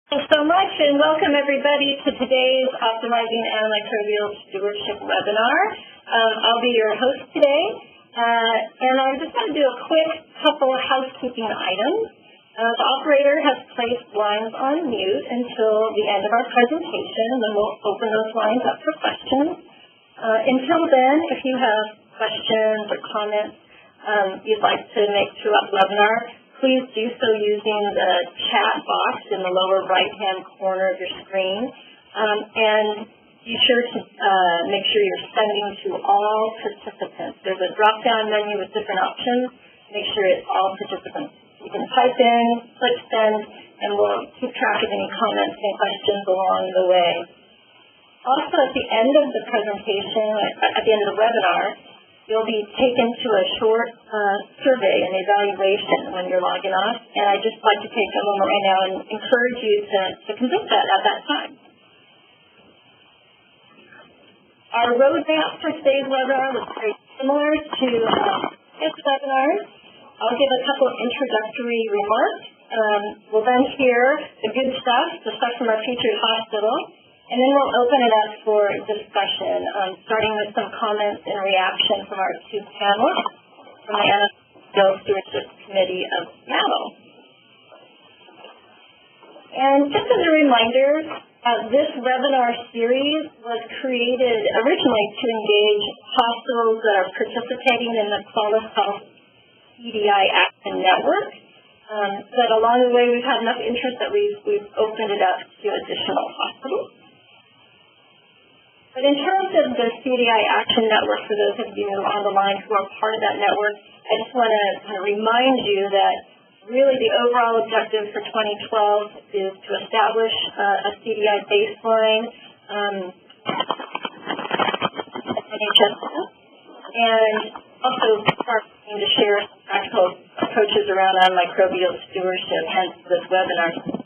Thanks so much, and welcome everybody to today's Optimizing Antimicrobial Stewardship webinar. I'll be your host today, and I'm just going to do a quick couple of housekeeping items. The operator has placed lines on mute until the end of our presentation, and then we'll open those lines up for questions. Until then, if you have questions or comments you'd like to make throughout the webinar, please do so using the chat box in the lower right-hand corner of your screen. And be sure to make sure you're sending to all participants. There's a drop-down menu with different options. Make sure it's all participants. You can type in, click send, and we'll keep track of any comments and questions along the way. Also, at the end of the presentation, at the end of the webinar, you'll be taken to a short survey and evaluation when you're logging off, and I'd just like to take a moment right now and encourage you to complete that at that time. Our roadmap for today's webinar was very similar to this webinar. I'll give a couple of introductory remarks. We'll then hear the good stuff, the stuff from our featured hospital, and then we'll open it up for discussion, starting with some comments and reaction from our two panelists from the AMS Stewardship Committee of Seattle. And just as a reminder, this webinar series was created originally to engage hospitals that are participating in the Qualis Health CDI Action Network. But along the way, we've had enough interest that we've opened it up to additional hospitals. But in terms of the CDI Action Network, for those of you on the line who are part of that network, I just want to kind of remind you that really the overall objective for 2012 is to establish a CDI baseline NHS, and also start to share practical approaches around antimicrobial stewardship, hence this webinar.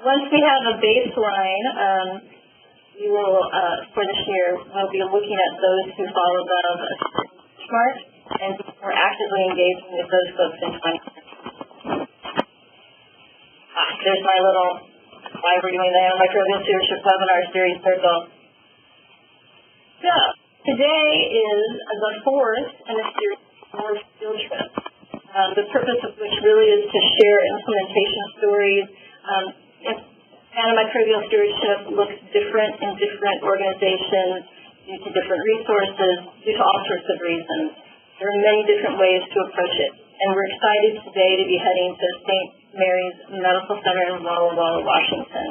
Once we have a baseline, we will, for this year, we'll be looking at those who fall above a benchmark and be more actively engaging with those folks in 2020. There's my little why we're doing the Antimicrobial Stewardship Webinar Series circle. So, today is the fourth in a series of field trips, the purpose of which really is to share implementation stories. Antimicrobial stewardship looks different in different organizations due to different resources, due to all sorts of reasons. There are many different ways to approach it, and we're excited today to be heading to St. Mary's Medical Center in Walla Walla, Washington.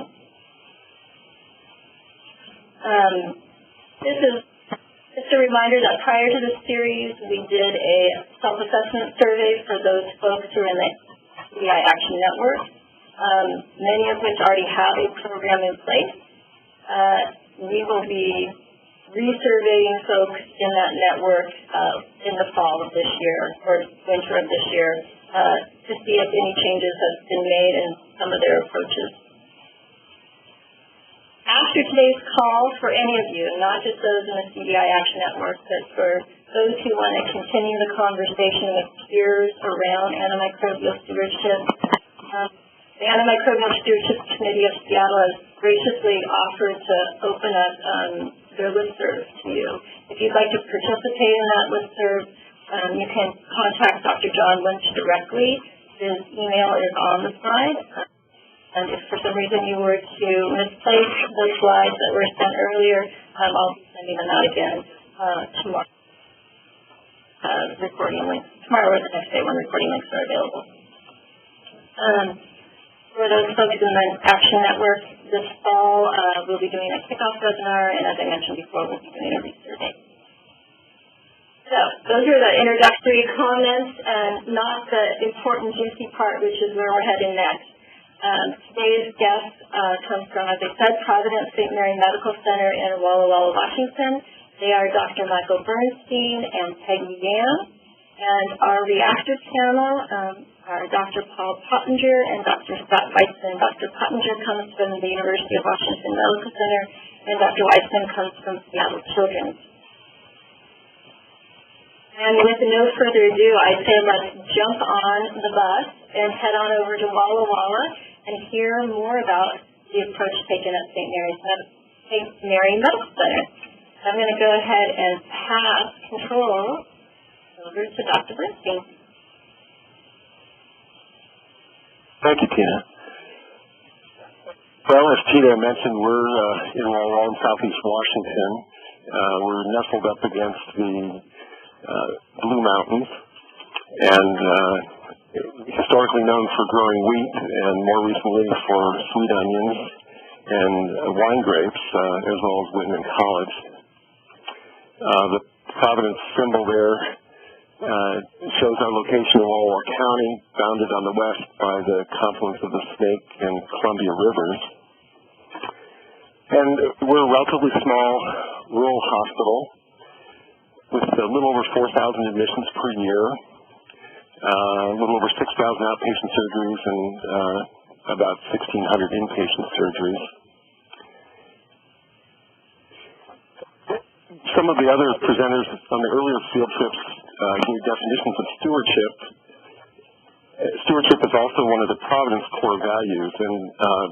This is just a reminder that prior to this series, we did a self-assessment survey for those folks who are in the CDI Action Network. Many of which already have a program in place. We will be resurveying folks in that network in the fall of this year or winter of this year to see if any changes have been made in some of their approaches. After today's call, for any of you, not just those in the CDI Action Network, but for those who want to continue the conversation with peers around antimicrobial stewardship, the Antimicrobial Stewardship Committee of Seattle has graciously offered to open up their listserv to you. If you'd like to participate in that listserv, you can contact Dr. John Lynch directly. His email is on the slide. And if for some reason you were to misplace those slides that were sent earlier, I'll be sending them out again tomorrow. Recording links. Tomorrow or the next day when recording links are available. For those folks in the Action Network, this fall we'll be doing a kickoff webinar, and as I mentioned before, we'll be doing a resurvey. So those are the introductory comments, and not the important juicy part, which is where we're heading next. Today's guest comes from, as I said, Providence St. Mary Medical Center in Walla Walla, Washington. They are Dr. Michael Bernstein and Peggy Yam. And our reactor panel are Dr. Paul Pottinger and Dr. Scott Weitzman. Dr. Pottinger comes from the University of Washington Medical Center, and Dr. Weitzman comes from Seattle Children's. And with no further ado, I say let's jump on the bus and head on over to Walla Walla and hear more about the approach taken at St. Mary Medical Center. I'm going to go ahead and pass control over to Dr. Bernstein. Thank you, Tina. Well, as Tina mentioned, we're in Walla, Southeast Washington. We're nestled up against the Blue Mountains, and historically known for growing wheat, and more recently for sweet onions and wine grapes, as well as Whitman College. The Providence symbol there shows our location in Walla County, bounded on the west by the confluence of the Snake and Columbia Rivers. And we're a relatively small rural hospital with a little over 4,000 admissions per year, a little over 6,000 outpatient surgeries, and about 1,600 inpatient surgeries. Some of the other presenters on the earlier field trips gave definitions of stewardship. Stewardship is also one of the Providence core values, and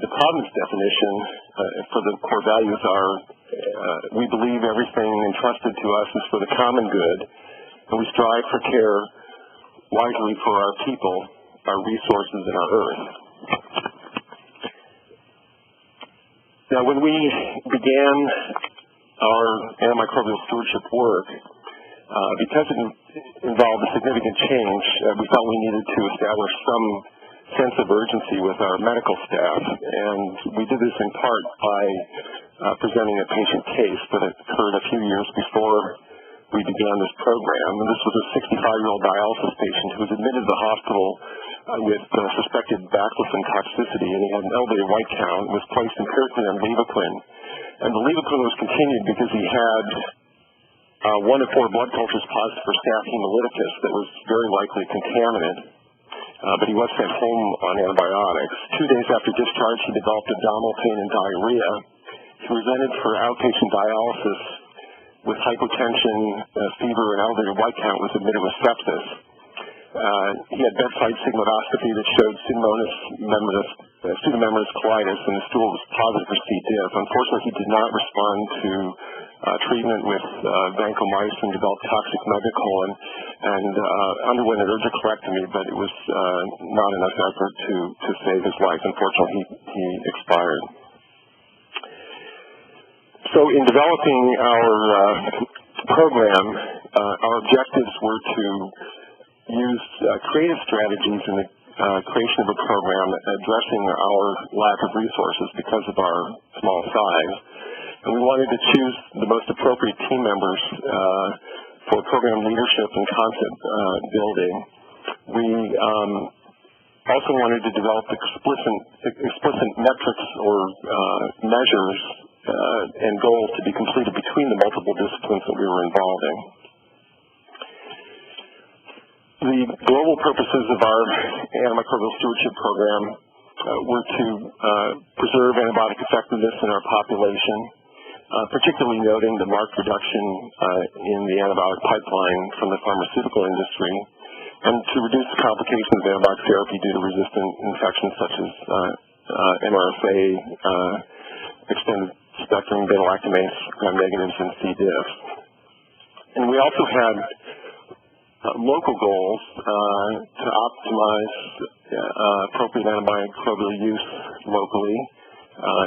the Providence definition for the core values are we believe everything entrusted to us is for the common good, and we strive for care wisely for our people, our resources, and our earth. Now, when we began our antimicrobial stewardship work, because it involved a significant change, we felt we needed to establish some sense of urgency with our medical staff, and we did this in part by presenting a patient case that occurred a few years before we began this program. And this was a 65-year-old dialysis patient who was admitted to the hospital with suspected baclofen toxicity, and he had an elevated white count, was placed empirically on levaquin. And the levaquin was continued because he had 1 of 4 blood cultures positive for staph hemolyticus that was very likely contaminated, but he was sent home on antibiotics. 2 days after discharge, he developed abdominal pain and diarrhea. He presented for outpatient dialysis with hypotension, fever, and elevated white count, was admitted with sepsis. He had bedside sigmoidoscopy that showed pseudomembranous colitis, and his stool was positive for C. diff. Unfortunately, he did not respond to treatment with vancomycin, developed toxic megacolon, and underwent an urgicolectomy, but it was not enough effort to save his life. Unfortunately, he expired. So in developing our program, our objectives were to use creative strategies in the creation of a program addressing our lack of resources because of our small size. And we wanted to choose the most appropriate team members for program leadership and concept building. We also wanted to develop explicit metrics or measures and goals to be completed between the multiple disciplines that we were involving. The global purposes of our antimicrobial stewardship program were to preserve antibiotic effectiveness in our population, particularly noting the marked reduction in the antibiotic pipeline from the pharmaceutical industry, and to reduce the complications of antibiotic therapy due to resistant infections such as MRSA, extended spectrum beta-lactamase gram-negatives, and C. diff. And we also had local goals to optimize appropriate antimicrobial use locally,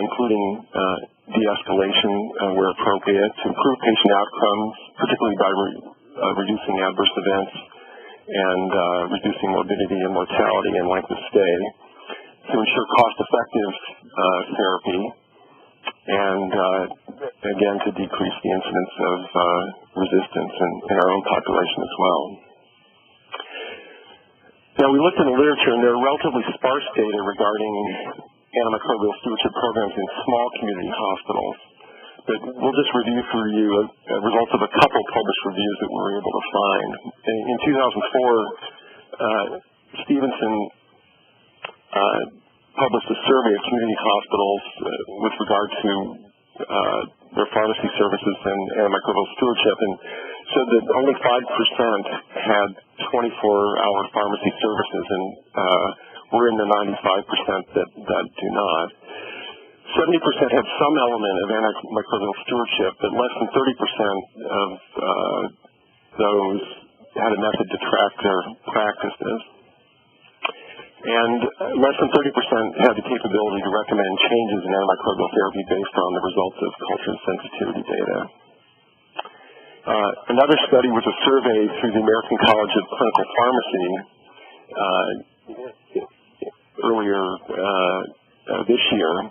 including de-escalation where appropriate, to improve patient outcomes, particularly by reducing adverse events and reducing morbidity and mortality and length of stay, to ensure cost-effective therapy, and again to decrease the incidence of resistance in our own population as well. Now, we looked in the literature, and there are relatively sparse data regarding antimicrobial stewardship programs in small community hospitals. But we'll just review for you results of a couple published reviews that we were able to find. In 2004, Stevenson published a survey of community hospitals with regard to their pharmacy services and antimicrobial stewardship, and showed that only 5% had 24-hour pharmacy services, and we're in the 95% that do not. 70% have some element of antimicrobial stewardship, but less than 30% of those had a method to track their practices. And less than 30% had the capability to recommend changes in antimicrobial therapy based on the results of culture sensitivity data. Another study was a survey through the American College of Clinical Pharmacy earlier this year,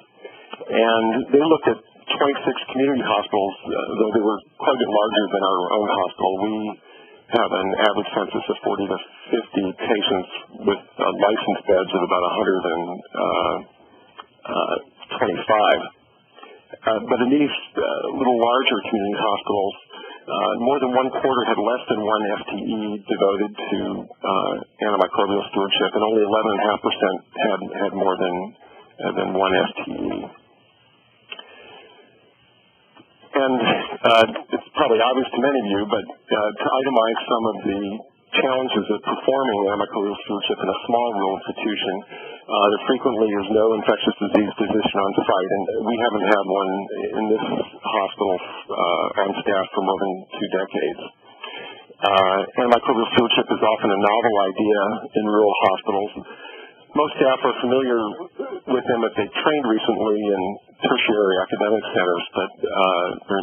and they looked at 26 community hospitals, though they were quite a bit larger than our own hospital. We have an average census of 40 to 50 patients with licensed beds of about 125. But in these little larger community hospitals, more than one quarter had less than one FTE devoted to antimicrobial stewardship, and only 11.5% had more than one FTE. And it's probably obvious to many of you, but to itemize some of the challenges of performing antimicrobial stewardship in a small rural institution, there frequently is no infectious disease physician on site, and we haven't had one in this hospital on staff for more than 2 decades. Antimicrobial stewardship is often a novel idea in rural hospitals. Most staff are familiar with them if they've trained recently in tertiary academic centers, but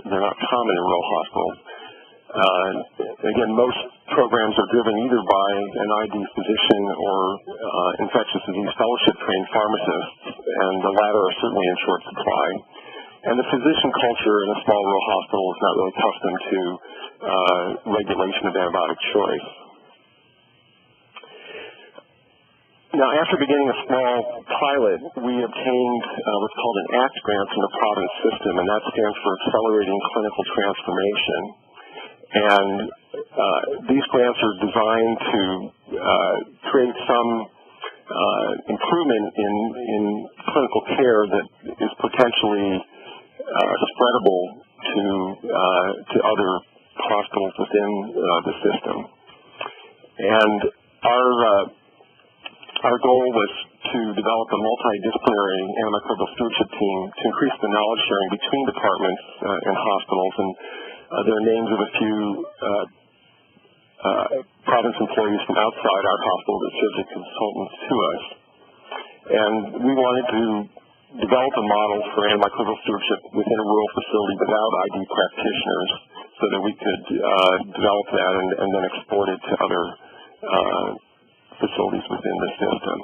they're not common in rural hospitals. Again, most programs are driven either by an ID physician or infectious disease fellowship-trained pharmacists, and the latter are certainly in short supply. And the physician culture in a small rural hospital is not really accustomed to regulation of antibiotic choice. Now, after beginning a small pilot, we obtained what's called an ACT grant from the Providence system, and that stands for Accelerating Clinical Transformation. And these grants are designed to create some improvement in clinical care that is potentially spreadable to other hospitals within the system. And our goal was to develop a multidisciplinary antimicrobial stewardship team to increase the knowledge sharing between departments and hospitals. And there are names of a few Providence employees from outside our hospital that served as consultants to us. And we wanted to develop a model for antimicrobial stewardship within a rural facility without ID practitioners so that we could develop that and then export it to other facilities within the system.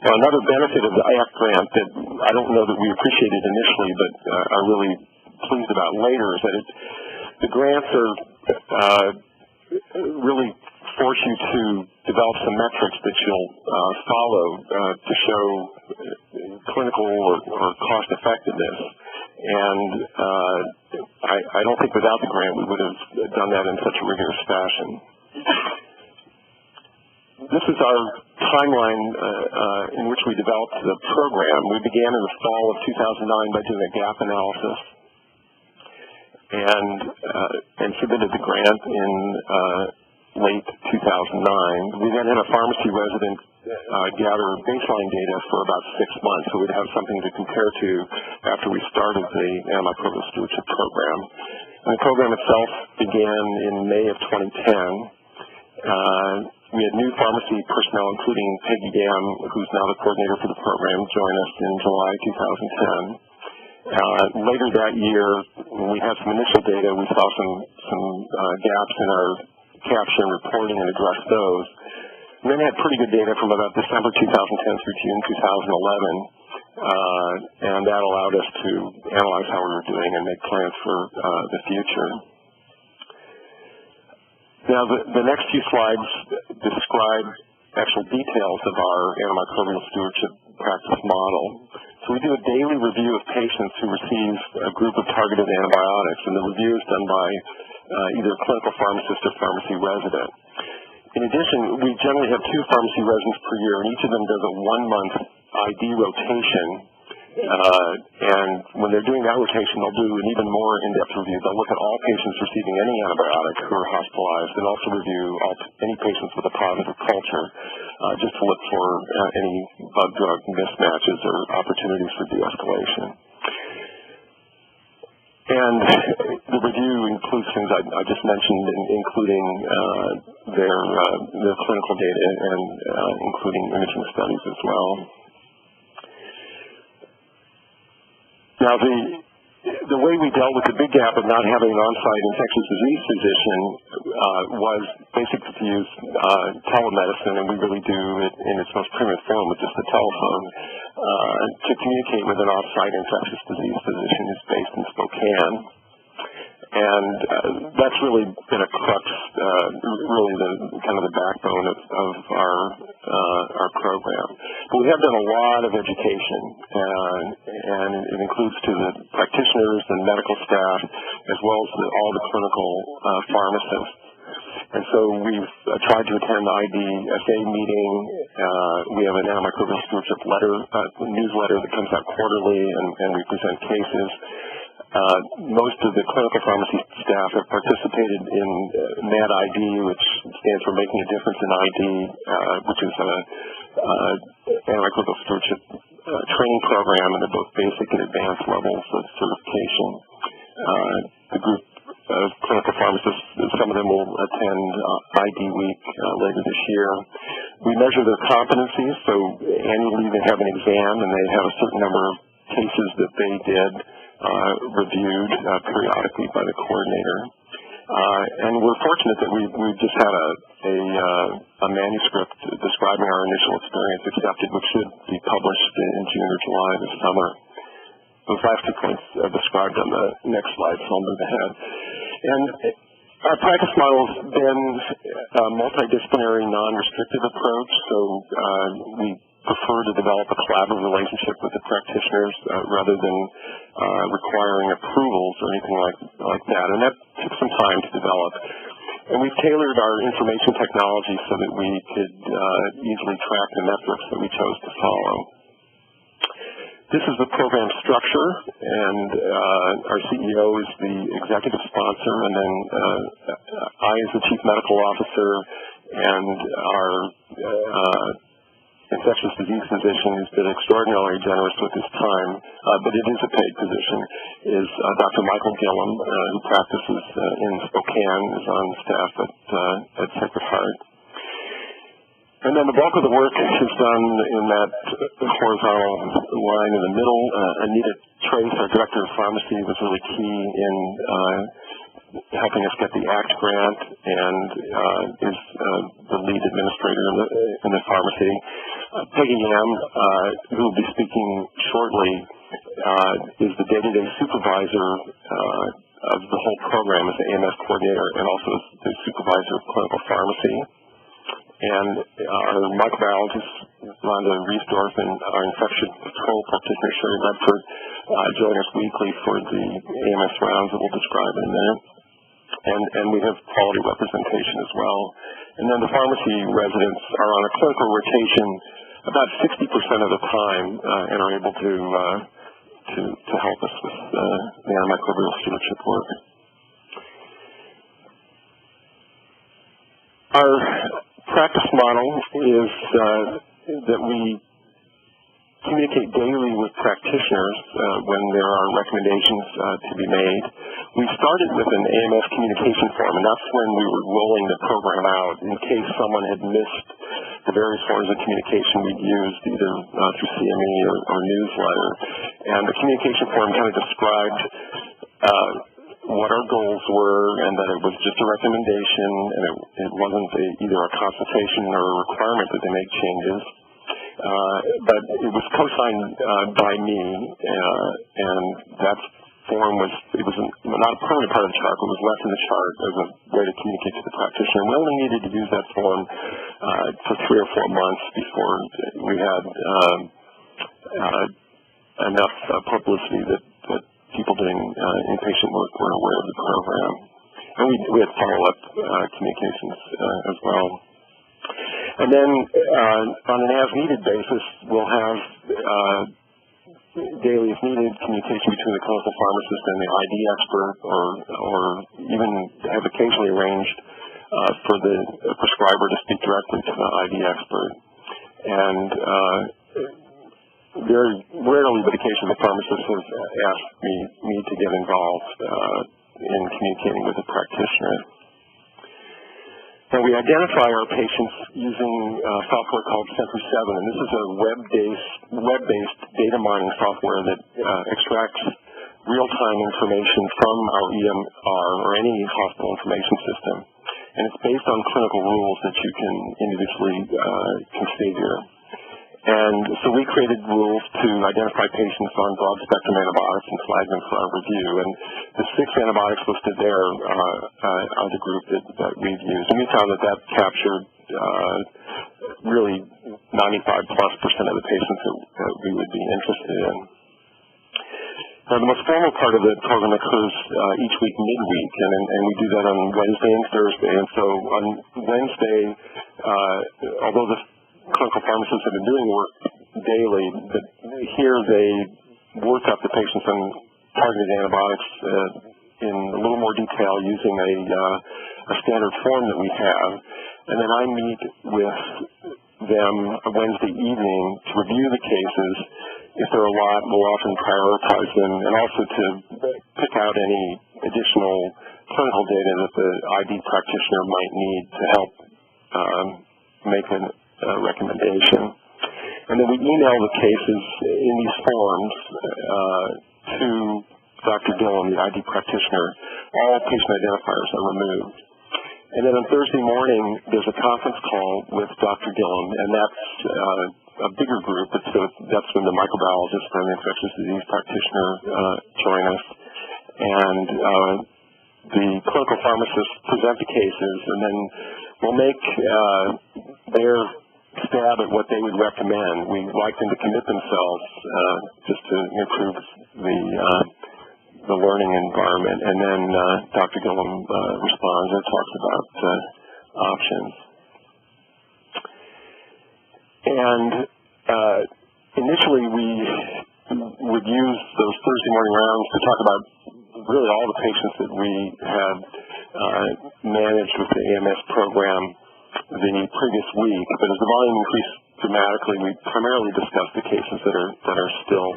Now, another benefit of the ACT grant that I don't know that we appreciated initially, but are really pleased about later, is that the grants are really force you to develop some metrics that you'll follow to show clinical or cost effectiveness. And I don't think without the grant we would have done that in such a rigorous fashion. This is our timeline in which we developed the program. We began in the fall of 2009 by doing a gap analysis and submitted the grant in late 2009. We then had a pharmacy resident gather baseline data for about 6 months, so we'd have something to compare to after we started the antimicrobial stewardship program. And the program itself began in May of 2010. We had new pharmacy personnel, including Peggy Dam, who's now the coordinator for the program, join us in July 2010. Later that year, when we had some initial data, we saw some gaps in our capture and reporting and addressed those. We then had pretty good data from about December 2010 through June 2011, and that allowed us to analyze how we were doing and make plans for the future. Now, the next few slides describe actual details of our antimicrobial stewardship practice model. So we do a daily review of patients who receive a group of targeted antibiotics, and the review is done by either a clinical pharmacist or pharmacy resident. In addition, we generally have 2 pharmacy residents per year, and each of them does a 1-month ID rotation And when they're doing that rotation, they'll do an even more in-depth review. They'll look at all patients receiving any antibiotic who are hospitalized, and also review any patients with a positive culture, just to look for any bug-drug mismatches or opportunities for de-escalation. And the review includes things I just mentioned, including their clinical data and including imaging studies as well. Now, the way we dealt with the big gap of not having an on-site infectious disease physician was basically to use telemedicine, and we really do it in its most primitive form with just the telephone, to communicate with an off-site infectious disease physician who's based in Spokane. And that's really been a crux, really the backbone of our program. But we have done a lot of education, and it includes to the practitioners and medical staff, as well as all the clinical pharmacists. And so we've tried to attend the IDSA meeting. We have an antimicrobial stewardship newsletter that comes out quarterly, and we present cases. Most of the clinical pharmacy staff have participated in MAD-ID, which stands for Making a Difference in ID, which is an antimicrobial stewardship training program, and they're both basic and advanced levels of certification. The group of clinical pharmacists, some of them will attend ID Week later this year. We measure their competencies, so annually they have an exam, and they have a certain number of cases that they did reviewed periodically by the coordinator. And we're fortunate that we just had a manuscript describing our initial experience accepted, which should be published in June or July this summer. Those last 2 points are described on the next slide, so I'll move ahead. And our practice model has been a multidisciplinary, non-restrictive approach, so we prefer to develop a collaborative relationship with the practitioners rather than requiring approvals or anything like that. And that took some time to develop. And we've tailored our information technology so that we could easily track the metrics that we chose to follow. This is the program structure, and our CEO is the executive sponsor, and then I, as the chief medical officer, and our infectious disease physician, who's been extraordinarily generous with his time, but it is a paid position, is Dr. Michael Gillum, who practices in Spokane, is on staff at Sacred Heart. And then the bulk of the work is done in that horizontal line in the middle. Anita Trace, our director of pharmacy, was really key in helping us get the ACT grant, and is the lead administrator in the pharmacy. Peggy Yam, who will be speaking shortly, is the day-to-day supervisor of the whole program as the AMS coordinator, and also the supervisor of clinical pharmacy. And our microbiologist, Rhonda Riesdorf, and our infection control practitioner, Sherry Redford, join us weekly for the AMS rounds that we'll describe in a minute. And we have quality representation as well. And then the pharmacy residents are on a clinical rotation about 60% of the time, and are able to help us with the antimicrobial stewardship work. Our practice model is that we communicate daily with practitioners when there are recommendations to be made. We started with an AMS communication form, and that's when we were rolling the program out in case someone had missed the various forms of communication we'd used, either through CME or newsletter. And the communication form kind of described what our goals were, and that it was just a recommendation, and it wasn't either a consultation or a requirement that they make changes. But it was co-signed by me, and that form was not a permanent part of the chart, but was left in the chart as a way to communicate to the practitioner. We only needed to use that form for 3 or 4 months before we had enough publicity that people doing inpatient work were aware of the program. And we had follow-up communications as well. And then on an as-needed basis, we'll have daily if needed communication between the clinical pharmacist and the ID expert, or even have occasionally arranged for the prescriber to speak directly to the ID expert. And very rarely, but occasionally, the pharmacist has asked me to get involved in communicating with the practitioner. And we identify our patients using software called Sentry 7, and this is a web-based data mining software that extracts real-time information from our EMR or any hospital information system. And it's based on clinical rules that you can individually configure. And so we created rules to identify patients on broad-spectrum antibiotics and flag them for our review. And the 6 antibiotics listed there are the group that we've used. And we found that captured really 95+% of the patients that we would be interested in. Now, the most formal part of the program occurs each week midweek, and we do that on Wednesday and Thursday. And so on Wednesday, although the clinical pharmacists have been doing the work daily, but here they work up the patients on targeted antibiotics in a little more detail using a standard form that we have. And then I meet with them Wednesday evening to review the cases. If there are a lot, we'll often prioritize them, and also to pick out any additional clinical data that the ID practitioner might need to help make a recommendation. And then we email the cases in these forms to Dr. Dillon, the ID practitioner. All patient identifiers are removed. And then on Thursday morning, there's a conference call with Dr. Dillon, and that's a bigger group. That's when the microbiologist and the infectious disease practitioner join us. And the clinical pharmacists present the cases, and then we'll make their stab at what they would recommend. We like them to commit themselves just to improve the learning environment, and then Dr. Gillum responds and talks about options. And initially, we would use those Thursday morning rounds to talk about really all the patients that we had managed with the AMS program the previous week. But as the volume increased dramatically, we primarily discussed the cases that are still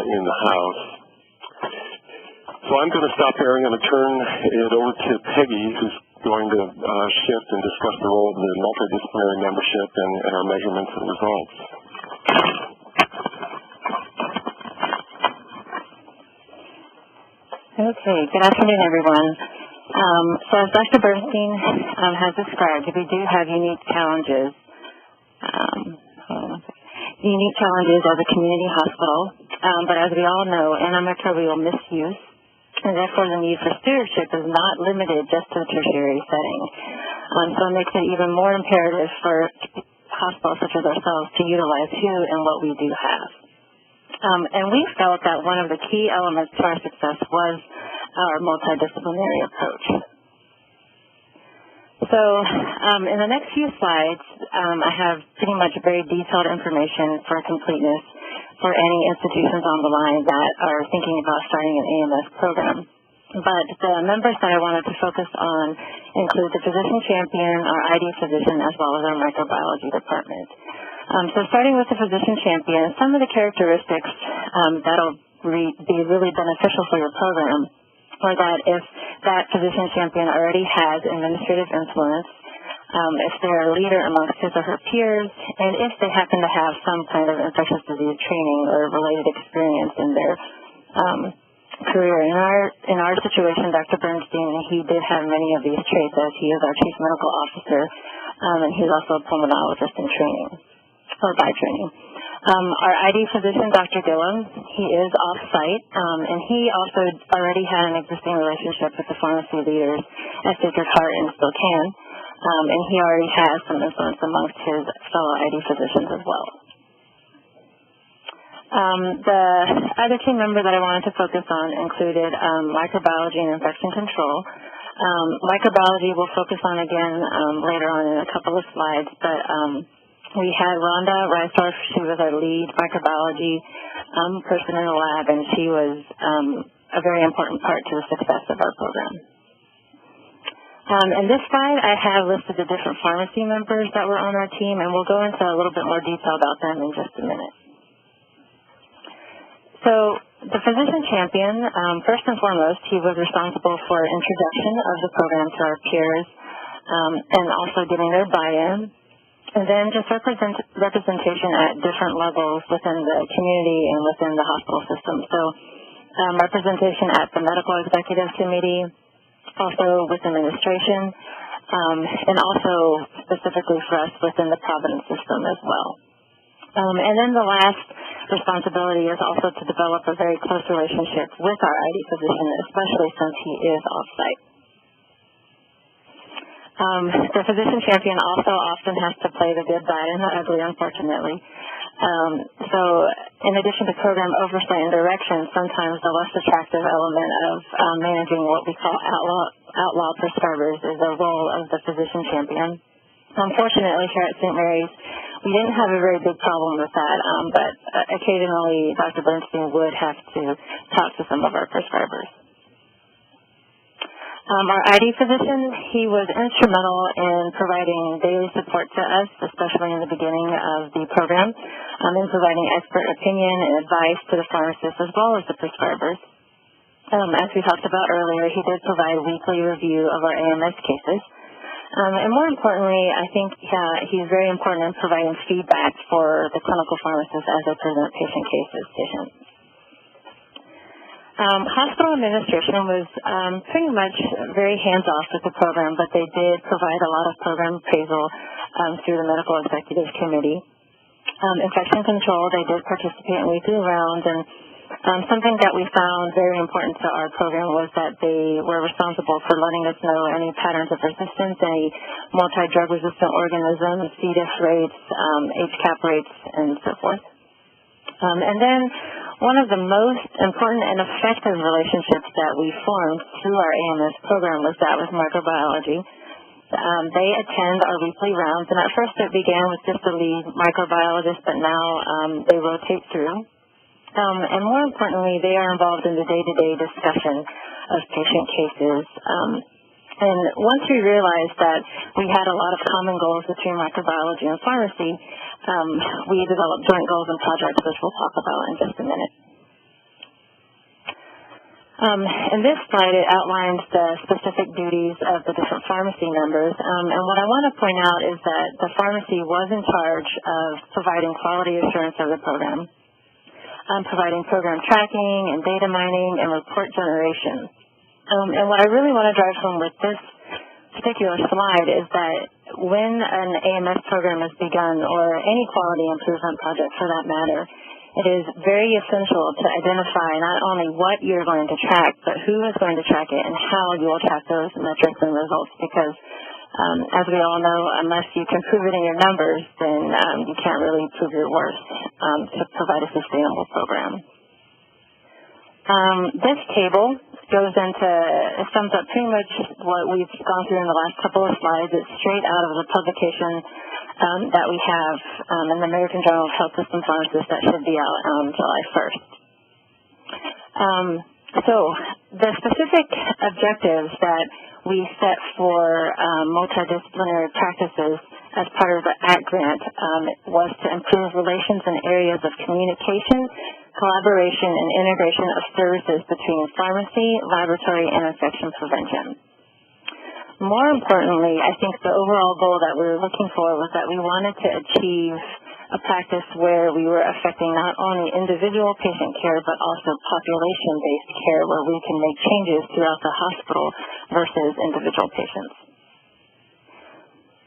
in the house. So I'm going to stop there. I'm going to turn it over to Peggy, who's going to shift and discuss the role of the multidisciplinary membership and our measurements and results. Okay, good afternoon, everyone. So as Dr. Bernstein has described, we do have unique challenges. Unique challenges as a community hospital, but as we all know, antimicrobial misuse, and therefore the need for stewardship, is not limited just to the tertiary setting. So it makes it even more imperative for hospitals such as ourselves to utilize who and what we do have. And we felt that one of the key elements to our success was our multidisciplinary approach. So in the next few slides, I have pretty much very detailed information for completeness for any institutions on the line that are thinking about starting an AMS program. But the members that I wanted to focus on include the physician champion, our ID physician, as well as our microbiology department. So starting with the physician champion, some of the characteristics that'll be really beneficial for your program are that if that physician champion already has administrative influence, if they're a leader amongst his or her peers, and if they happen to have some kind of infectious disease training or related experience in their career. In our situation, Dr. Bernstein, he did have many of these traits, as he is our chief medical officer, and he's also a pulmonologist in training, or by training. Our ID physician, Dr. Dillon, he is off-site, and he also already had an existing relationship with the pharmacy leaders at Sacred Heart in Spokane, and he already has some influence amongst his fellow ID physicians as well. The other team member that I wanted to focus on included microbiology and infection control. Microbiology we'll focus on again later on in a couple of slides, but We had Rhonda Reisdorf. She was our lead microbiology person in the lab, and she was a very important part to the success of our program. In this slide, I have listed the different pharmacy members that were on our team, and we'll go into a little bit more detail about them in just a minute. So the physician champion, first and foremost, he was responsible for introduction of the program to our peers and also getting their buy-in, and then just representation at different levels within the community and within the hospital system. So representation at the medical executive committee, also with administration, and also specifically for us within the Providence system as well. And then the last responsibility is also to develop a very close relationship with our ID physician, especially since he is off-site. The physician champion also often has to play the good, bad, and the ugly, unfortunately. So in addition to program oversight and direction, sometimes the less attractive element of managing what we call outlaw prescribers is the role of the physician champion. Unfortunately, here at St. Mary's, we didn't have a very big problem with that, but occasionally Dr. Bernstein would have to talk to some of our prescribers. Our ID physician, he was instrumental in providing daily support to us, especially in the beginning of the program, in providing expert opinion and advice to the pharmacists as well as the prescribers. As we talked about earlier, he did provide weekly review of our AMS cases. And more importantly, I think he's very important in providing feedback for the clinical pharmacists as they present patient cases to him. Hospital administration was pretty much very hands-off with the program, but they did provide a lot of program appraisal through the Medical Executive Committee. Infection control, they did participate in weekly rounds, and something that we found very important to our program was that they were responsible for letting us know any patterns of resistance, any multi-drug resistant organisms, C. diff rates, HCAP rates, and so forth. And then one of the most important and effective relationships that we formed through our AMS program was that with microbiology. They attend our weekly rounds, and at first it began with just the lead microbiologist, but now they rotate through. And more importantly, they are involved in the day-to-day discussion of patient cases. And once we realized that we had a lot of common goals between microbiology and pharmacy, we developed joint goals and projects, which we'll talk about in just a minute. In this slide, it outlines the specific duties of the different pharmacy members. And what I want to point out is that the pharmacy was in charge of providing quality assurance of the program, providing program tracking and data mining and report generation. And what I really want to drive home with this particular slide is that when an AMS program is begun, or any quality improvement project for that matter, it is very essential to identify not only what you're going to track, but who is going to track it and how you will track those metrics and results, because as we all know, unless you can prove it in your numbers, then you can't really prove your worth to provide a sustainable program. This table sums up pretty much what we've gone through in the last couple of slides. It's straight out of the publication that we have in the American Journal of Health System Pharmacists that should be out on July 1st. So the specific objectives that we set for multidisciplinary practices as part of the ACT grant was to improve relations in areas of communication, collaboration, and integration of services between pharmacy, laboratory, and infection prevention. More importantly, I think the overall goal that we were looking for was that we wanted to achieve a practice where we were affecting not only individual patient care, but also population-based care, where we can make changes throughout the hospital versus individual patients.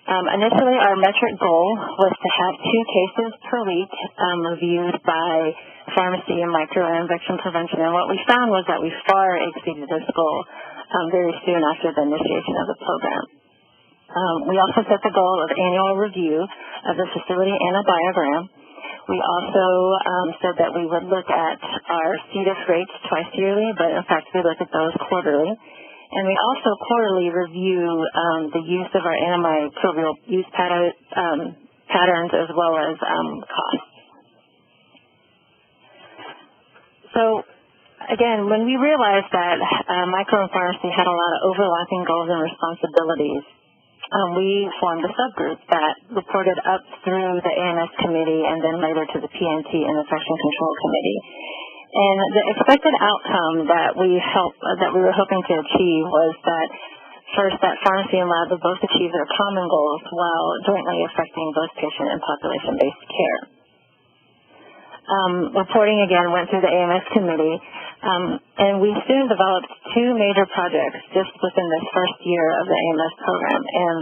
Initially, our metric goal was to have 2 cases per week reviewed by pharmacy and micro-infection prevention, and what we found was that we far exceeded this goal very soon after the initiation of the program. We also set the goal of annual review of the facility and a biogram. We also said that we would look at our C. diff rates twice yearly, but in fact we look at those quarterly. And we also quarterly review the use of our antimicrobial use patterns as well as costs. So, again, when we realized that micro and pharmacy had a lot of overlapping goals and responsibilities, we formed a subgroup that reported up through the AMS committee and then later to the PNT and Infection Control Committee. And the expected outcome that we were hoping to achieve was that, first, that pharmacy and lab would both achieve their common goals while jointly affecting both patient and population-based care. Reporting, again, went through the AMS committee, and we soon developed two major projects just within this first year of the AMS program. And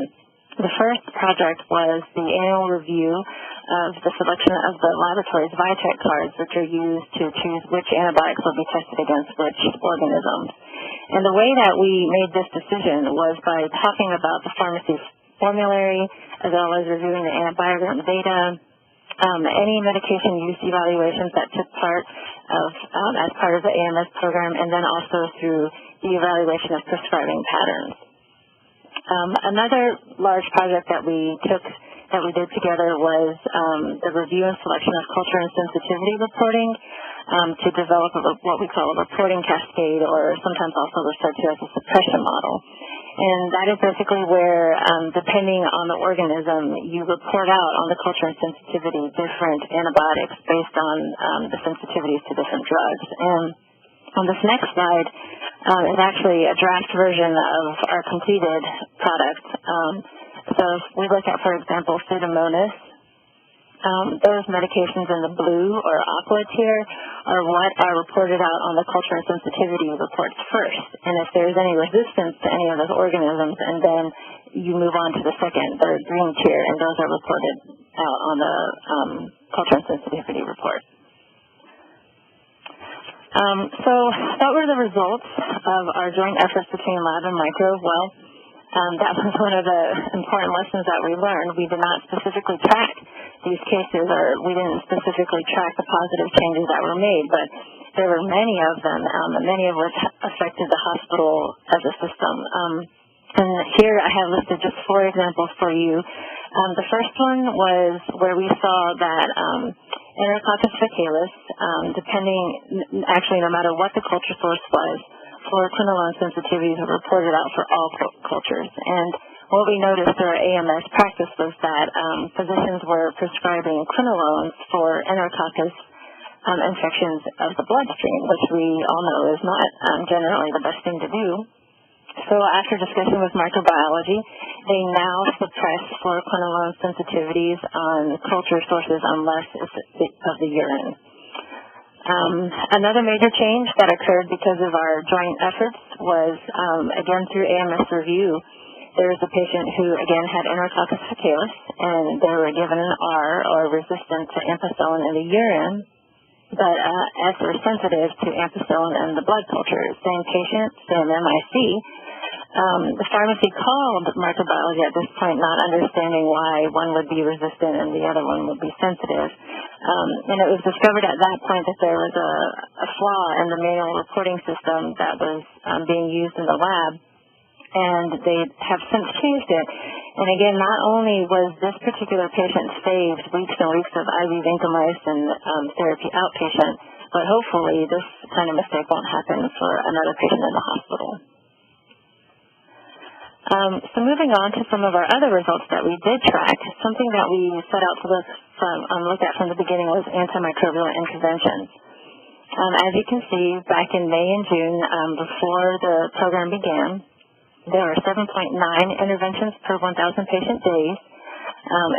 the first project was the annual review of the selection of the laboratory's VITEC cards, which are used to choose which antibiotics will be tested against which organisms. And the way that we made this decision was by talking about the pharmacy's formulary, as well as reviewing the antibiogram data, any medication use evaluations that took part of as part of the AMS program, and then also through the evaluation of prescribing patterns. Another large project that we did together was the review and selection of culture and sensitivity reporting to develop what we call a reporting cascade, or sometimes also referred to as a suppression model. And that is basically where, depending on the organism, you report out on the culture and sensitivity different antibiotics based on the sensitivities to different drugs. And on this next slide is actually a draft version of our completed product. So if we look at, for example, Pseudomonas, those medications in the blue or aqua tier are what are reported out on the culture and sensitivity reports first. And if there's any resistance to any of those organisms, and then you move on to the second, the green tier, and those are reported out on the culture and sensitivity report. So what were the results of our joint efforts between lab and micro? Well, that was one of the important lessons that we learned. We did not specifically track these cases, or we didn't specifically track the positive changes that were made, but there were many of them, many of which affected the hospital as a system. And here I have listed just 4 examples for you. The first one was where we saw that Enterococcus faecalis, actually no matter what the culture source was, fluoroquinolone sensitivities were reported out for all cultures. And what we noticed through our AMS practice was that physicians were prescribing quinolones for Enterococcus infections of the bloodstream, which we all know is not generally the best thing to do. So after discussion with microbiology, they now suppress fluoroquinolone sensitivities on culture sources unless it's of the urine. Another major change that occurred because of our joint efforts was, again, through AMS review, there was a patient who, again, had Enterococcus faecalis, and they were given an R, or resistant to ampicillin in the urine, but as they were sensitive to ampicillin in the blood culture. Same patient, same MIC. The pharmacy called microbiology at this point, not understanding why one would be resistant and the other one would be sensitive. And it was discovered at that point that there was a flaw in the manual reporting system that was being used in the lab, and they have since changed it. And again, not only was this particular patient saved weeks and weeks of IV vancomycin therapy outpatient, but hopefully this kind of mistake won't happen for another patient in the hospital. So moving on to some of our other results that we did track, something that we set out to look at from the beginning was antimicrobial interventions. As you can see, back in May and June, before the program began, there were 7.9 interventions per 1,000 patient days,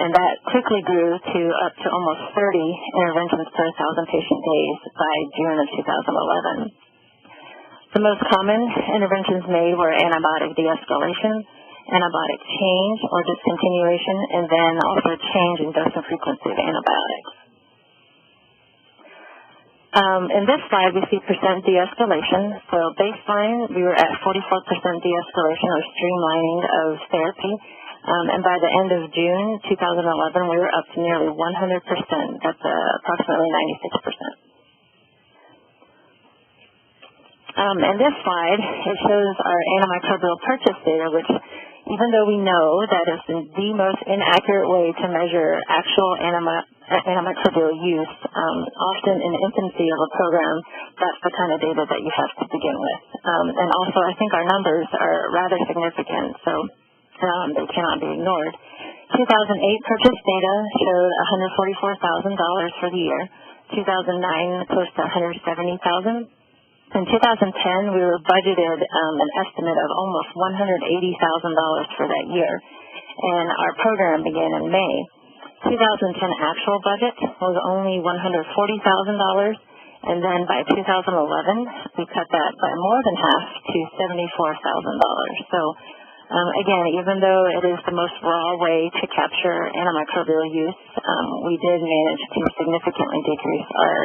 and that quickly grew to up to almost 30 interventions per 1,000 patient days by June of 2011. The most common interventions made were antibiotic de-escalation, antibiotic change or discontinuation, and then also change in dose and frequency of antibiotics. In this slide, we see percent de-escalation. So baseline, we were at 44% de-escalation or streamlining of therapy. And by the end of June 2011, we were up to nearly 100%. That's approximately 96%. In this slide, it shows our antimicrobial purchase data, which even though we know that it's the most inaccurate way to measure actual antimicrobial use, often in the infancy of a program, that's the kind of data that you have to begin with. And also, I think our numbers are rather significant, so they cannot be ignored. 2008 purchase data showed $144,000 for the year. 2009, close to $170,000. In 2010, we were budgeted an estimate of almost $180,000 for that year, and our program began in May. 2010 actual budget was only $140,000, and then by 2011, we cut that by more than half to $74,000. So, again, even though it is the most raw way to capture antimicrobial use, we did manage to significantly decrease our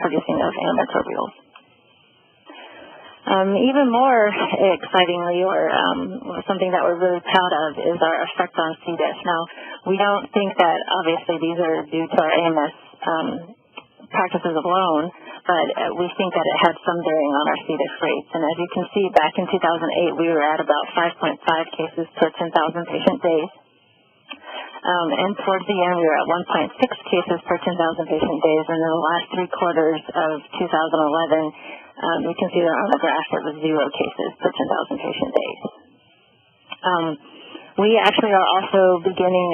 producing of antimicrobials. Even more excitingly, or something that we're really proud of, is our effect on C. diff. Now, we don't think that, obviously, these are due to our AMS practices alone, but we think that it had some bearing on our C. diff rates. And as you can see, back in 2008, we were at about 5.5 cases per 10,000 patient days. And towards the end, we were at 1.6 cases per 10,000 patient days. And in the last 3 quarters of 2011, you can see there on the graph it was 0 cases per 10,000 patient days. We actually are also beginning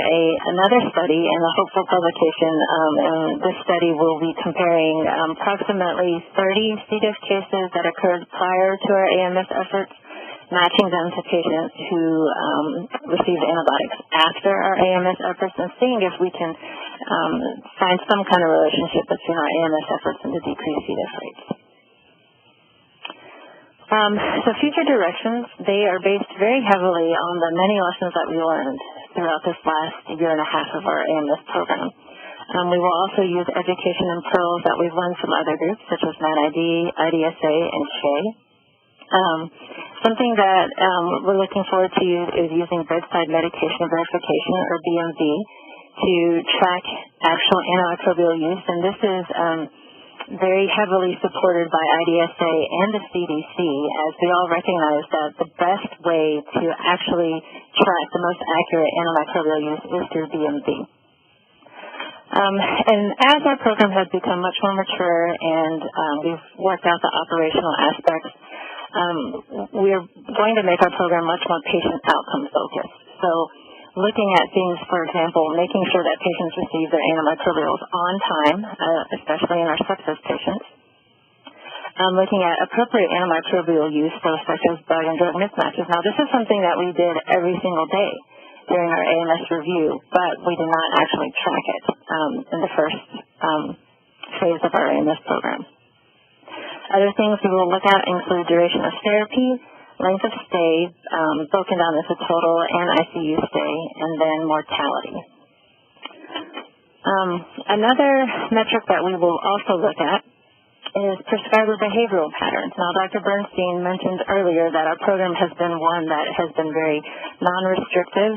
another study and a hopeful publication, and this study will be comparing approximately 30 C. diff cases that occurred prior to our AMS efforts, matching them to patients who received antibiotics after our AMS efforts, and seeing if we can find some kind of relationship between our AMS efforts and the decreased C. diff rates. So future directions, they are based very heavily on the many lessons that we learned throughout this last year and a half of our AMS program. We will also use education and pearls that we've learned from other groups, such as MAD-ID, IDSA, and SHEA. Something that we're looking forward to is using bedside medication verification, or BMV, to track actual antimicrobial use, and this is very heavily supported by IDSA and the CDC, as we all recognize that the best way to actually track the most accurate antimicrobial use is through BMV. And as our program has become much more mature and we've worked out the operational aspects, we're going to make our program much more patient outcome focused. So looking at things, for example, making sure that patients receive their antimicrobials on time, especially in our sepsis patients. Looking at appropriate antimicrobial use, so such as bug and drug mismatches. Now, this is something that we did every single day during our AMS review, but we did not actually track it in the first phase of our AMS program. Other things we will look at include duration of therapy, length of stay, broken down into total and ICU stay, and then mortality. Another metric that we will also look at is prescriber behavioral patterns. Now, Dr. Bernstein mentioned earlier that our program has been one that has been very non-restrictive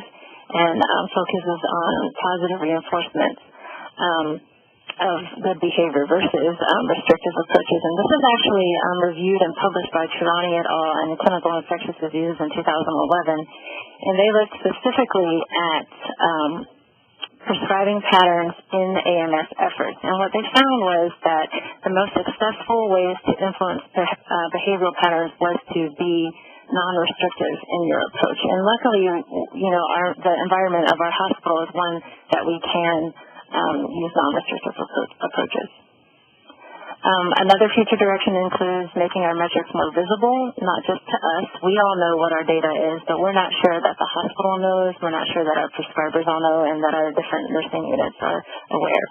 and focuses on positive reinforcement of good behavior versus restrictive approaches. And this is actually reviewed and published by Tirani et al. In Clinical Infectious Diseases in 2011. And they looked specifically at prescribing patterns in the AMS efforts. And what they found was that the most successful ways to influence behavioral patterns was to be non-restrictive in your approach. And luckily, the environment of our hospital is one that we can use non-restrictive approaches. Another future direction includes making our metrics more visible, not just to us. We all know what our data is, but we're not sure that the hospital knows, we're not sure that our prescribers all know, and that our different nursing units are aware.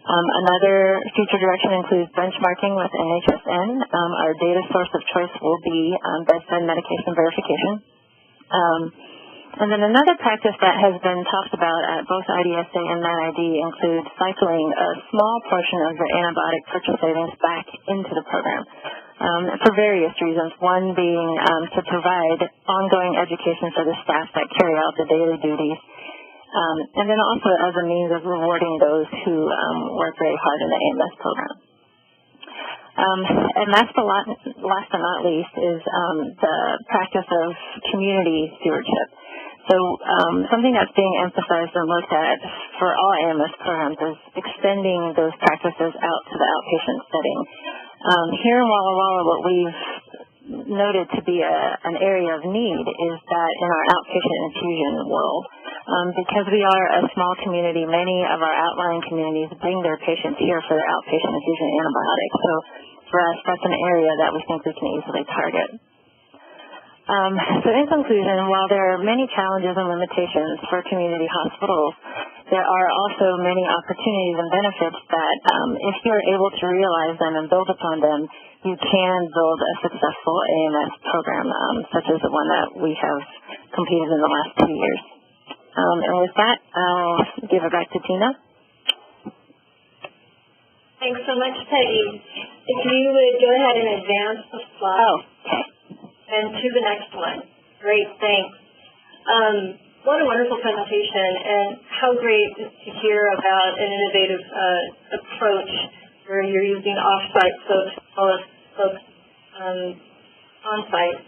Another future direction includes benchmarking with NHSN. Our data source of choice will be bedside medication verification. And then another practice that has been talked about at both IDSA and MAD-ID includes cycling a small portion of the antibiotic purchase savings back into the program for various reasons, one being to provide ongoing education for the staff that carry out the daily duties, and then also as a means of rewarding those who work very hard in the AMS program. And last but not least is the practice of community stewardship. So something that's being emphasized and looked at for all AMS programs is extending those practices out to the outpatient setting. Here in Walla Walla, what we've noted to be an area of need is that in our outpatient infusion world, because we are a small community, many of our outlying communities bring their patients here for their outpatient infusion antibiotics. So for us, that's an area that we think we can easily target. So in conclusion, while there are many challenges and limitations for community hospitals, there are also many opportunities and benefits that if you're able to realize them and build upon them, you can build a successful AMS program, such as the one that we have completed in the last 2 years. And with that, I'll give it back to Tina. Thanks so much, Peggy. If you would go ahead and advance the slide. Oh, okay. And to the next one. Great, thanks. What a wonderful presentation, and how great to hear about an innovative approach where you're using off-site folks as well as folks on-site.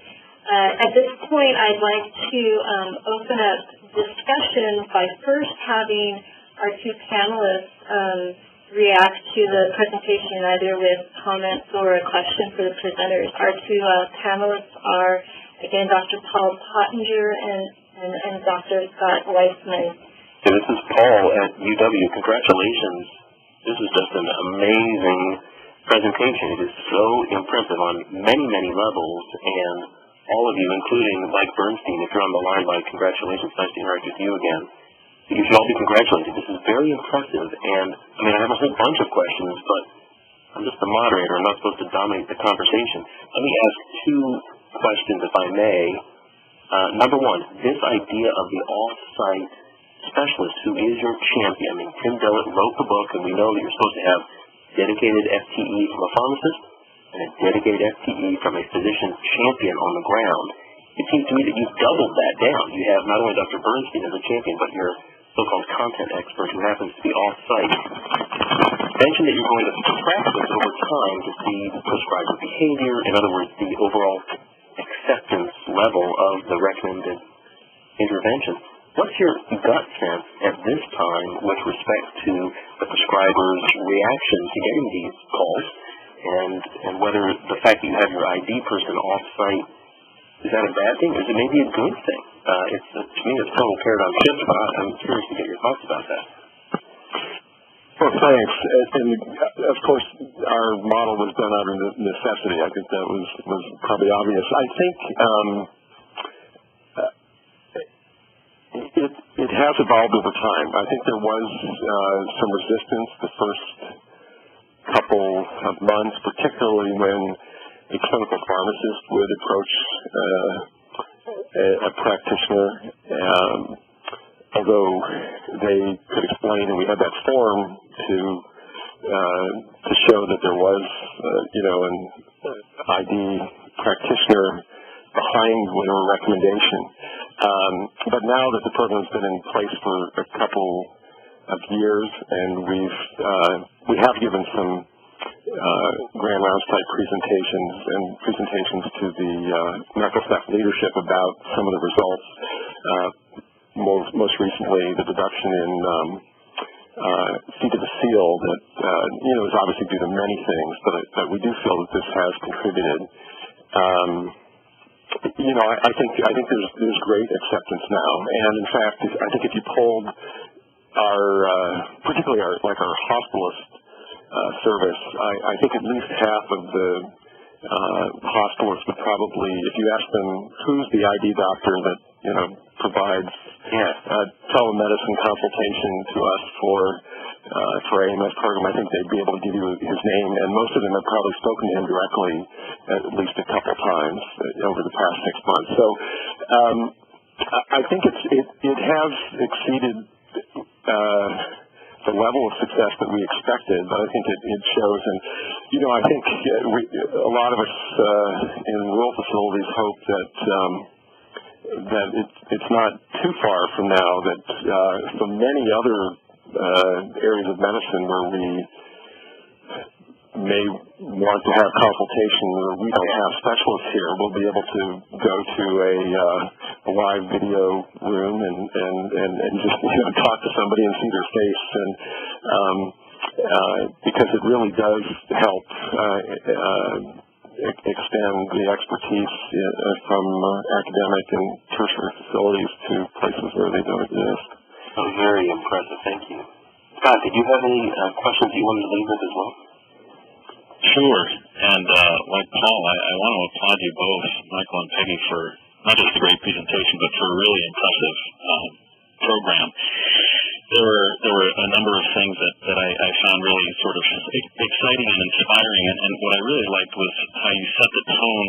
At this point, I'd like to open up discussion by first having our two panelists react to the presentation either with comments or a question for the presenters. Our two panelists are, again, Dr. Paul Pottinger and Dr. Scott Weissman. Hey, this is Paul at UW. Congratulations. This is just an amazing presentation. It is so impressive on many, many levels, and all of you, including Mike Bernstein, if you're on the line, Mike, congratulations. Nice to interact with you again. You should all be congratulated. This is very impressive, and I have a whole bunch of questions, but I'm just the moderator. I'm not supposed to dominate the conversation. Let me ask two questions, if I may. Number one, this idea of the off-site specialist who is your champion. Tim Dillett wrote the book, and we know that you're supposed to have dedicated FTE from a pharmacist and a dedicated FTE from a physician champion on the ground. It seems to me that you've doubled that down. You have not only Dr. Bernstein as a champion, but your so-called content expert who happens to be off-site. Mention that you're going to practice over time to see prescriber behavior, in other words, the overall acceptance level of the recommended intervention. What's your gut sense at this time with respect to the prescriber's reaction to getting these calls, and whether the fact that you have your ID person off-site, is that a bad thing, or is it maybe a good thing? To me, it's a total paradigm shift, but I'm curious to get your thoughts about that. Well, thanks. And of course, our model was done out of necessity. I think that was probably obvious. I think it has evolved over time. I think there was some resistance the first couple of months, particularly when a clinical pharmacist would approach a practitioner, although they could explain, and we had that form to show that there was, an ID practitioner behind whatever recommendation. But now that the program's been in place for a couple of years, and we have given some grand rounds type presentations to the medical staff leadership about some of the results. Most recently, the reduction in C to the seal that is obviously due to many things, but we do feel that this has contributed. I think there's great acceptance now, and in fact, I think if you polled particularly our hospitalist service, I think at least half of the hospitalists would probably, if you ask them who's the ID doctor that provides telemedicine consultation to us for AMS program, I think they'd be able to give you his name, and most of them have probably spoken to him directly at least a couple times over the past 6 months. So I think it has exceeded the level of success that we expected, but I think it shows. And I think a lot of us in rural facilities hope that it's not too far from now that for many other areas of medicine where we may want to have consultation or we don't have specialists here, we'll be able to go to a live video room and just talk to somebody and see their face, and because it really does help extend the expertise from academic and tertiary facilities to places where they don't exist. Oh, very impressive. Thank you. Scott, did you have any questions you wanted to leave with as well? Sure. And like Paul, I want to applaud you both, Michael and Peggy, for not just a great presentation, but for a really impressive program. There were a number of things that I found really sort of exciting and inspiring, and what I really liked was how you set the tone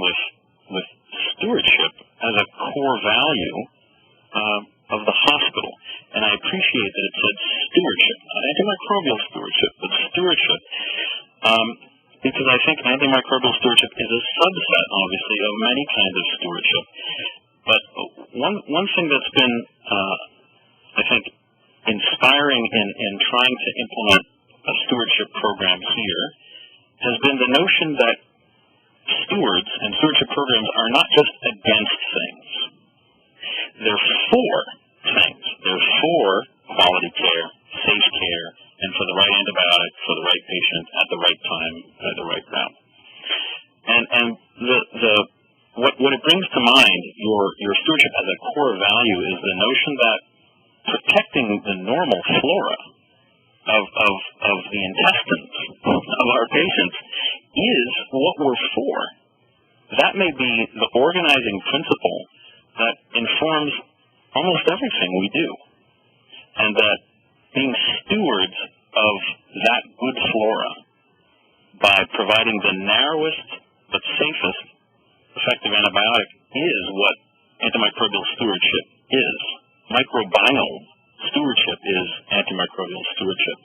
with stewardship as a core value of the hospital. And I appreciate that it said stewardship, not antimicrobial stewardship, but stewardship. Because I think antimicrobial stewardship is a subset, obviously, of many kinds of stewardship. But one thing that's been, I think, inspiring in trying to implement a stewardship program here has been the notion that stewards and stewardship programs are not just against things. They're for things. They're for quality care, safe care, and for the right antibiotic, for the right patient, at the right time, at the right route. And what it brings to mind, your stewardship as a core value, is the notion that protecting the normal flora of the intestines of our patients is what we're for. That may be the organizing principle that informs almost everything we do, and that being stewards of that good flora by providing the narrowest but safest effective antibiotic is what antimicrobial stewardship is. Microbiome stewardship is antimicrobial stewardship.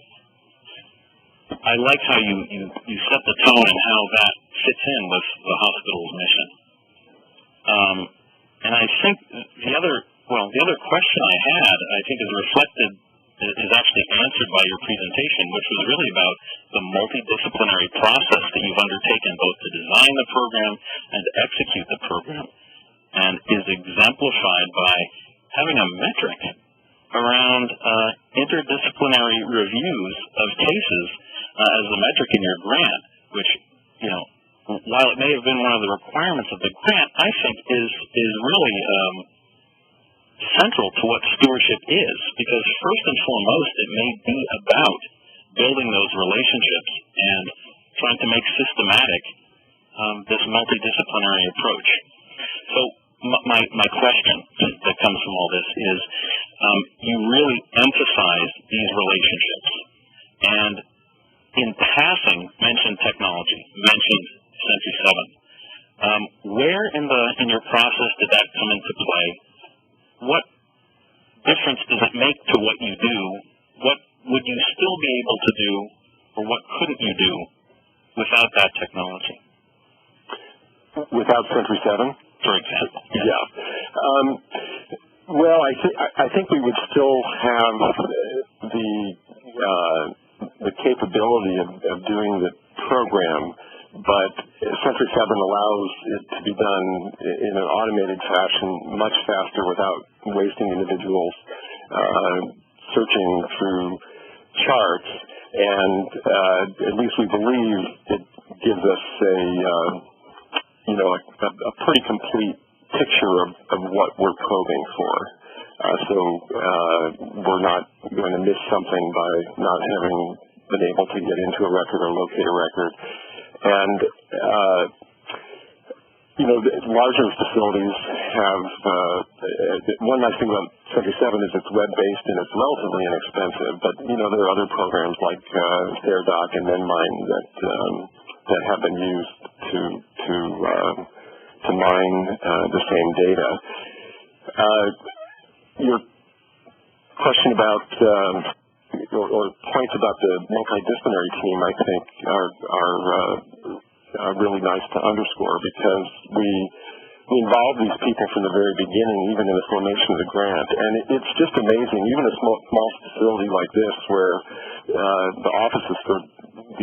I like how you set the tone and how that fits in with the hospital's mission. And I think the other question I had, I think, is actually answered by your presentation, which was really about the multidisciplinary process that you've undertaken both to design the program and to execute the program, and is exemplified by having a metric around interdisciplinary reviews of cases as the metric in your grant, which, while it may have been one of the requirements of the grant, I think is really central to what stewardship is, because first and foremost it may be about building those relationships and trying to make systematic this multidisciplinary approach. So my question that comes from all this is, you really emphasize these relationships, and in passing mentioned technology, mentioned Century 7. Where in your process did that come into play? What difference does it make to what you do? What would you still be able to do, or what couldn't you do without that technology? Without Century 7? For example. Yeah. Well, I think we would still have the capability of doing the program, but Century 7 allows it to be done in an automated fashion much faster without wasting individuals searching through charts, and at least we believe it gives us a pretty complete picture of what we're probing for. So we're not going to miss something by not having been able to get into a record or locate a record. And, larger facilities have, one nice thing about Century 7 is it's web-based and it's relatively inexpensive, but, there are other programs like StareDoc and MenMine that have been used to mine the same data. Your question about or points about the multidisciplinary team, I think, are really nice to underscore, because we involved these people from the very beginning, even in the formation of the grant. And it's just amazing, even a small facility like this where the offices for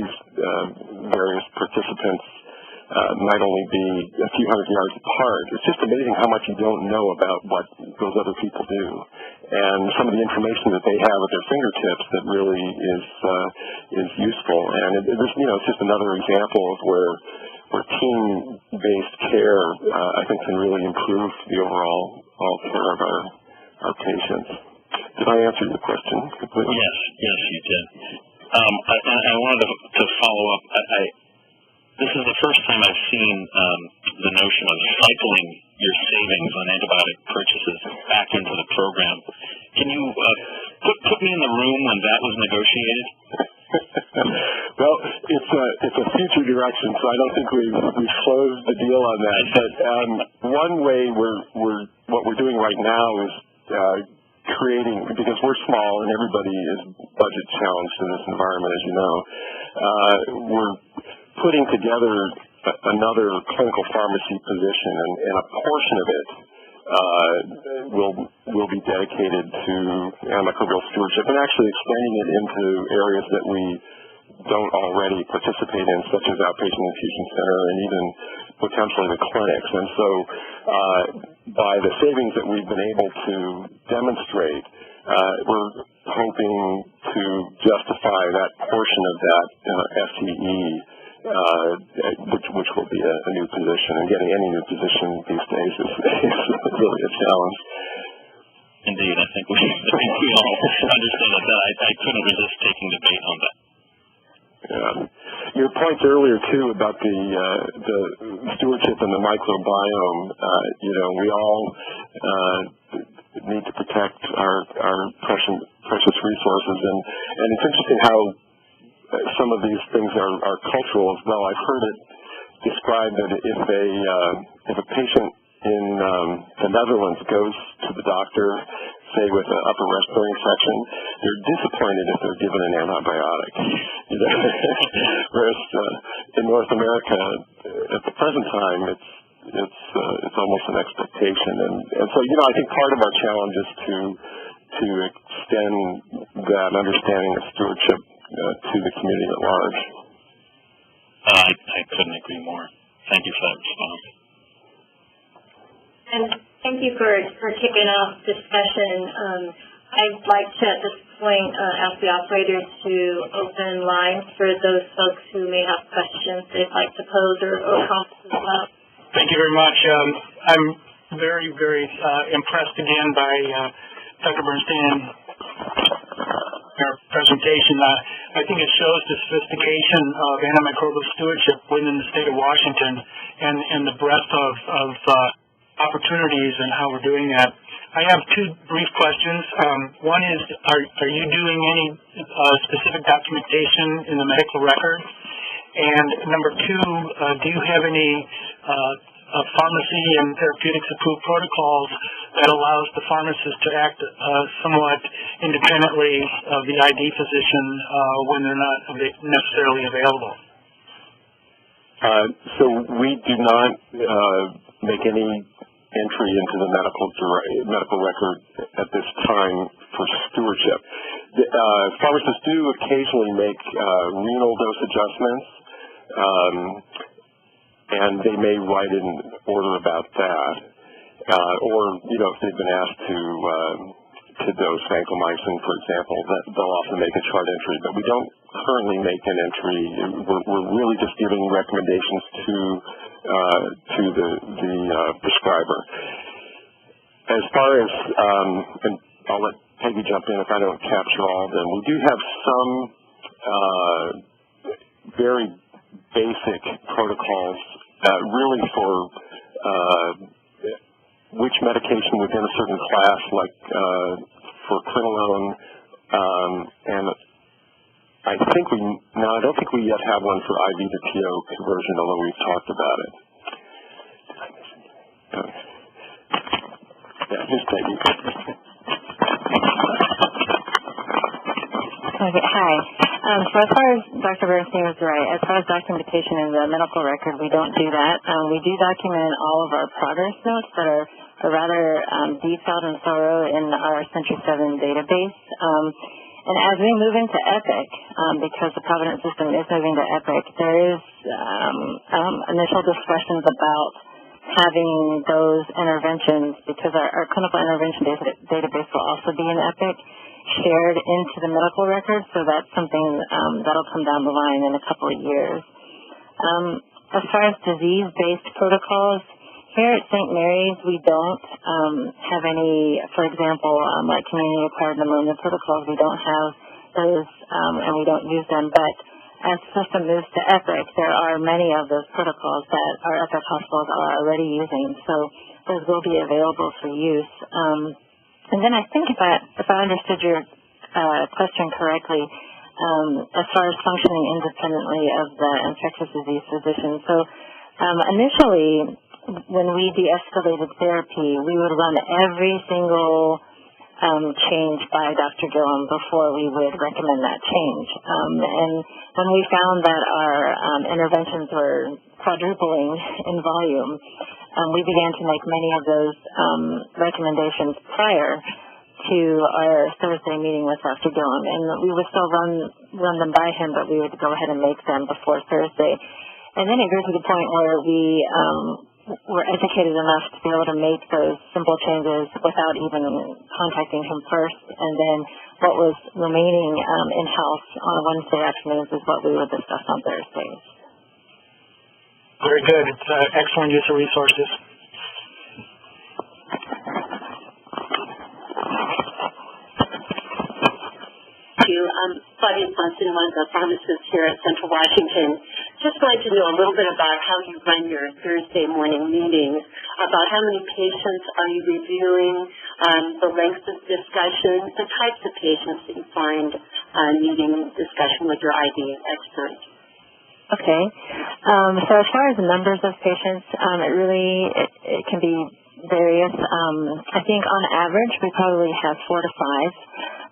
these various participants might only be a few hundred yards apart. It's just amazing how much you don't know about what those other people do, and some of the information that they have at their fingertips that really is useful. And it's just another example of where team-based care, I think, can really improve the overall care of our patients. Did I answer your question completely? Yes, you did. I wanted to follow up. This is the first time I've seen the notion of cycling your savings on antibiotic purchases back into the program. Can you put me in the room when that was negotiated? Well, it's a future direction, so I don't think we've closed the deal on that. But one way what we're doing right now is creating, because we're small and everybody is budget challenged in this environment, as you know, we're putting together another clinical pharmacy position, and a portion of it will be dedicated to antimicrobial stewardship, and actually extending it into areas that we don't already participate in, such as outpatient infusion center and even potentially the clinics. And so by the savings that we've been able to demonstrate, we're hoping to justify that portion of that FTE, which will be a new position. And getting any new position these days is really a challenge. Indeed, I think we all understand that. I couldn't resist taking debate on that. Yeah. Your points earlier too about the stewardship and the microbiome. We all need to protect our precious resources, and it's interesting how some of these things are cultural as well. I've heard it described that if a patient in the Netherlands goes to the doctor, say with an upper respiratory infection, they're disappointed if they're given an antibiotic. Whereas in North America, at the present time, it's almost an expectation. And so I think part of our challenge is to extend that understanding of stewardship to the community at large. I couldn't agree more. Thank you for that response. And thank you for kicking off discussion. I'd like to, at this point, ask the operator to open lines for those folks who may have questions they'd like to pose or comments as well. Thank you very much. I'm very, very impressed again by Dr. Bernstein and our presentation. I think it shows the sophistication of antimicrobial stewardship within the state of Washington and the breadth of opportunities and how we're doing that. I have two brief questions. One is, are you doing any specific documentation in the medical record? And number two, do you have any pharmacy and therapeutics approved protocols that allows the pharmacist to act somewhat independently of the ID physician when they're not necessarily available? So we do not make any entry into the medical record at this time for stewardship. Pharmacists do occasionally make renal dose adjustments, and they may write an order about that, or if they've been asked to dose vancomycin, for example, they'll often make a chart entry. But we don't currently make an entry. We're really just giving recommendations to the prescriber. As far as, and I'll let Peggy jump in if I don't capture all of them, we do have some very basic protocols really for which medication within a certain class, like for quinolone, and I don't think we yet have one for IV to PO conversion, although we've talked about it. Yeah, here's Peggy. Okay, hi. So as far as Dr. Bernstein was right, as far as documentation in the medical record, we don't do that. We do document all of our progress notes that are rather detailed and thorough in our Century 7 database. And as we move into EPIC, because the Providence system is moving to EPIC, there is initial discussions about having those interventions, because our clinical intervention database will also be in EPIC, shared into the medical record, so that's something that'll come down the line in a couple of years. As far as disease-based protocols, here at St. Mary's, we don't have any, for example, like community-acquired pneumonia protocols. We don't have those, and we don't use them. But as the system moves to EPIC, there are many of those protocols that our EPIC hospitals are already using. So those will be available for use. And then I think if I understood your question correctly, as far as functioning independently of the infectious disease physician. So initially, when we de-escalated therapy, we would run every single change by Dr. Gillum before we would recommend that change. And when we found that our interventions were quadrupling in volume, we began to make many of those recommendations prior to our Thursday meeting with Dr. Gillum. And we would still run them by him, but we would go ahead and make them before Thursday. And then it grew to the point where we were educated enough to be able to make those simple changes without even contacting him first. And then what was remaining in-house on Wednesday afternoons is what we would discuss on Thursdays. Very good. It's excellent use of resources. Claudia Johnson, one of the pharmacists here at Central Washington. Just wanted to know a little bit about how you run your Thursday morning meetings, about how many patients are you reviewing, the length of discussion, the types of patients that you find needing discussion with your ID expert. Okay. So as far as the numbers of patients, it can be various. I think on average we probably have 4 to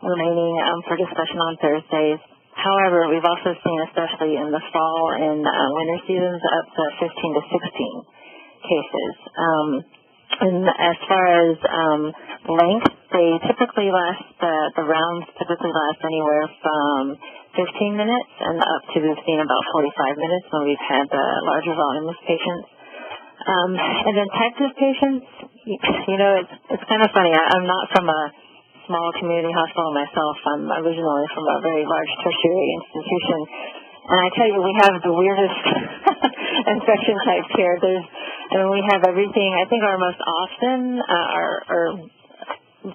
5 remaining for discussion on Thursdays. However, we've also seen, especially in the fall and winter seasons, up to 15 to 16 cases. And as far as length, they typically last, the rounds typically last anywhere from 15 minutes and up to, we've seen about 45 minutes when we've had the larger volume of patients. And then types of patients, it's kind of funny. I'm not from a small community hospital myself. I'm originally from a very large tertiary institution. And I tell you, we have the weirdest infection types here. We have everything. I think our most often, our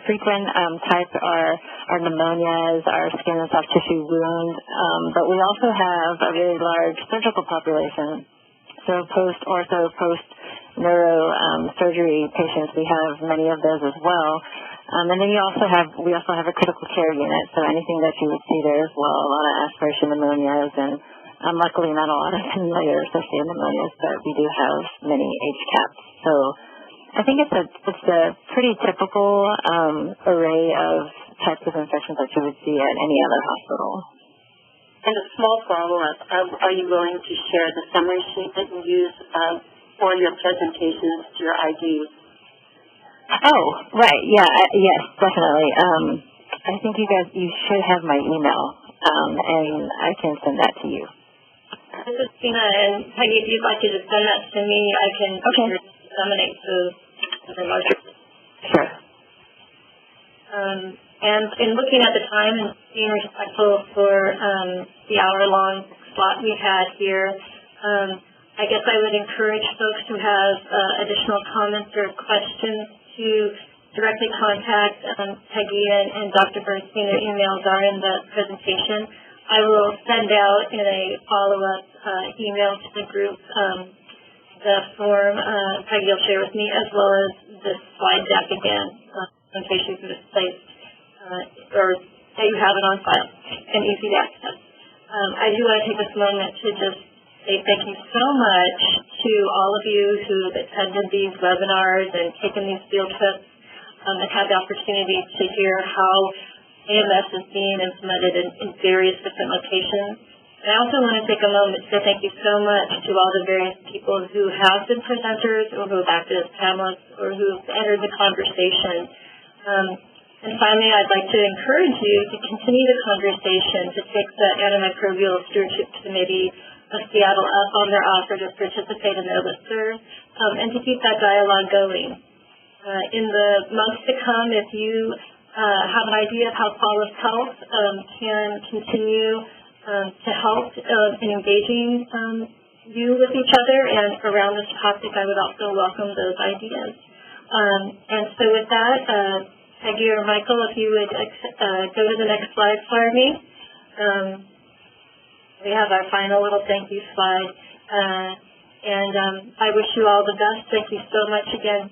frequent types are pneumonias, our skin and soft tissue wounds, but we also have a very large surgical population. So post-ortho, post-neuro surgery patients, we have many of those as well. And then we also have a critical care unit, so anything that you would see there as well, a lot of aspiration pneumonias, and luckily not a lot of familiar associated pneumonias, but we do have many HCAPs. So I think it's a pretty typical array of types of infections that you would see at any other hospital. And a small follow-up, are you willing to share the summary sheet that you use for your presentations to your IDs? Oh, right, yeah, yes, definitely. I think you should have my email, and I can send that to you. This is Tina, and Peggy, if you'd like to just send that to me, I can disseminate to the larger. Sure. And in looking at the time and being respectful for the hour-long slot we've had here, I guess I would encourage folks who have additional comments or questions to directly contact Peggy and Dr. Bernstein. Their emails are in the presentation. I will send out in a follow-up email to the group the form Peggy will share with me, as well as this slide deck again, in case you misplaced or that you have it on file and easy to access. I do want to take this moment to just say thank you so much to all of you who attended these webinars and taken these field trips and had the opportunity to hear how AMS is being implemented in various different locations. And I also want to take a moment to say thank you so much to all the various people who have been presenters or who have acted as panelists or who have entered the conversation. And finally, I'd like to encourage you to continue the conversation, to take the Antimicrobial Stewardship Committee of Seattle up on their offer to participate in their listserv, and to keep that dialogue going. In the months to come, if you have an idea of how Qualis Health can continue to help in engaging you with each other and around this topic, I would also welcome those ideas. And so with that, Peggy or Michael, if you would go to the next slide for me. We have our final little thank you slide. And I wish you all the best. Thank you so much again.